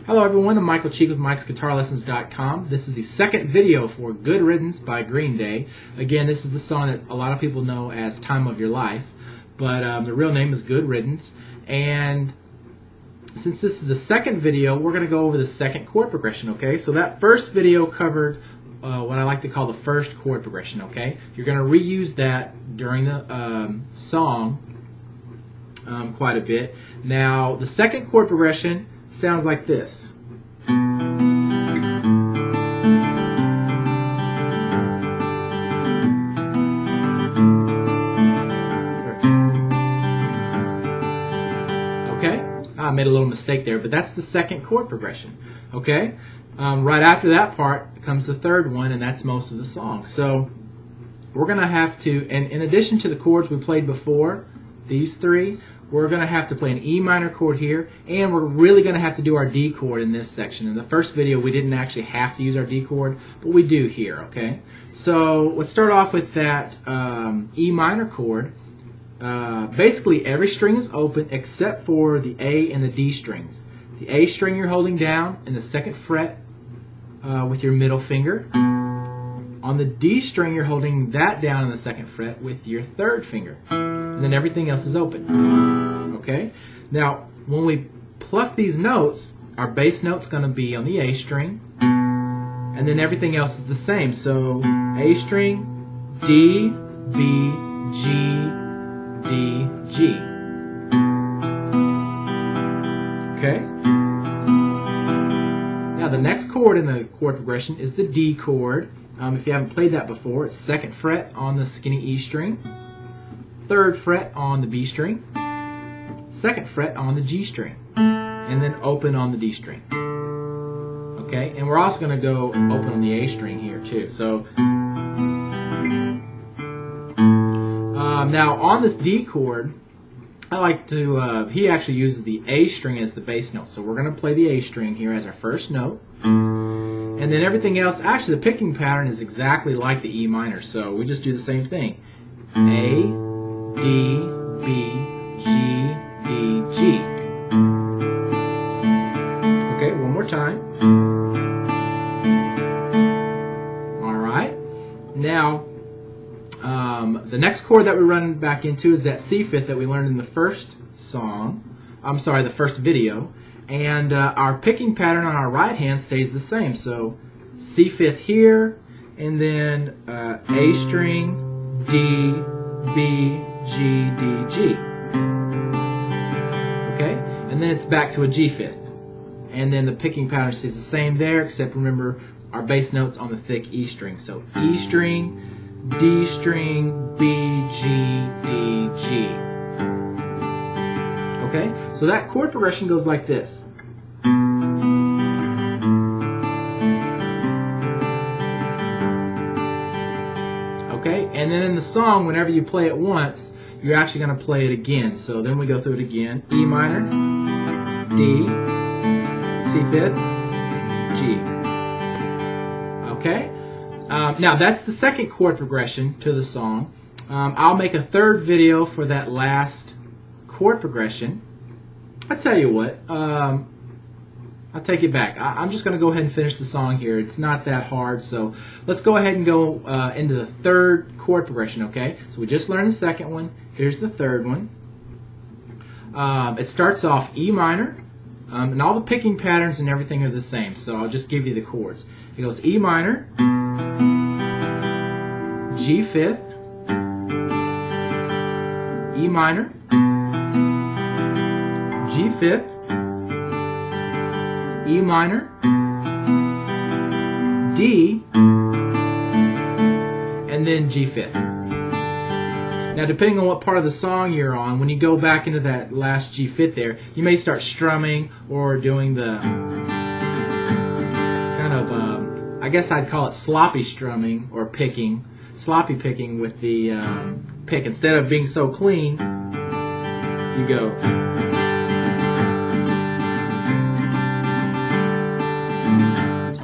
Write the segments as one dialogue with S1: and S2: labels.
S1: Hello everyone, I'm Michael Cheek with MikesGuitarLessons.com. This is the second video for Good Riddance by Green Day. Again, this is the song that a lot of people know as Time of Your Life, but the real name is Good Riddance. And since this is the second video, we're going to go over the second chord progression, okay? So that first video covered what I like to call the first chord progression, okay? You're going to reuse that during the song quite a bit. Now, the second chord progression sounds like this. Okay, I made a little mistake there, but that's the second chord progression. Okay, right after that part comes the third one, and that's most of the song. So we're going to have to, and in addition to the chords we played before, these three, we're going to have to play an E minor chord here, and we're really going to have to do our D chord in this section. In the first video, we didn't actually have to use our D chord, but we do here, okay? So let's start off with that E minor chord. Basically, every string is open except for the A and the D strings. The A string you're holding down in the second fret with your middle finger. On the D string, you're holding that down in the second fret with your third finger. And then everything else is open. Okay? Now, when we pluck these notes, our bass note's going to be on the A string. And then everything else is the same. So, A string, D, B, G, D, G. Okay? Now, the next chord in the chord progression is the D chord. If you haven't played that before, it's second fret on the skinny E string, third fret on the B string, second fret on the G string, and then open on the D string. Okay, and we're also going to go open on the A string here too. So now on this D chord, I like to, he actually uses the A string as the bass note. So we're going to play the A string here as our first note. And then everything else, actually the picking pattern is exactly like the E minor, so we just do the same thing. A, D, B, G, D, G. Okay, one more time. Alright. Now, the next chord that we run back into is that C fifth that we learned in the first song. I'm sorry, the first video. And our picking pattern on our right hand stays the same. So C fifth here, and then A string, D, B, G, D, G. Okay? And then it's back to a G fifth. And then the picking pattern stays the same there, except remember our bass note's on the thick E string. So E string, D string, B, G, D, G. Okay, so that chord progression goes like this. Okay, and then in the song, whenever you play it once, you're actually going to play it again. So then we go through it again. E minor, D, C fifth, G. Okay, now that's the second chord progression to the song. I'll make a third video for that last chord progression. I tell you what, I'll take it back. I'm just going to go ahead and finish the song here. It's not that hard, so let's go ahead and go into the third chord progression, okay? So we just learned the second one. Here's the third one. It starts off E minor, and all the picking patterns and everything are the same, so I'll just give you the chords. It goes E minor, G fifth, E minor, G fifth, E minor, D, and then G fifth. Now depending on what part of the song you're on, when you go back into that last G fifth there, you may start strumming or doing the kind of, I guess I'd call it sloppy strumming or picking, sloppy picking with the pick. Instead of being so clean, you go.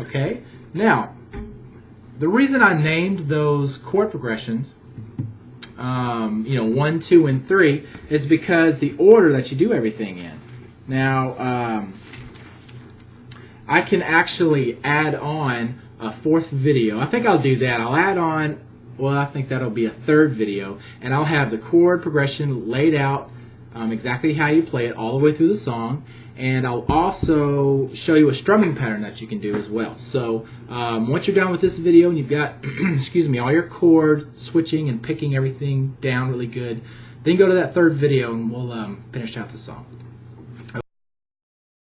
S1: Okay, now, the reason I named those chord progressions, 1, 2, and 3, is because the order that you do everything in. Now, I can actually add on a fourth video. I think I'll do that. I'll add on, well, I think that'll be a third video, and I'll have the chord progression laid out exactly how you play it all the way through the song, and I'll also show you a strumming pattern that you can do as well. So once you're done with this video and you've got excuse me, all your chord switching and picking everything down really good, then go to that third video and we'll finish out the song.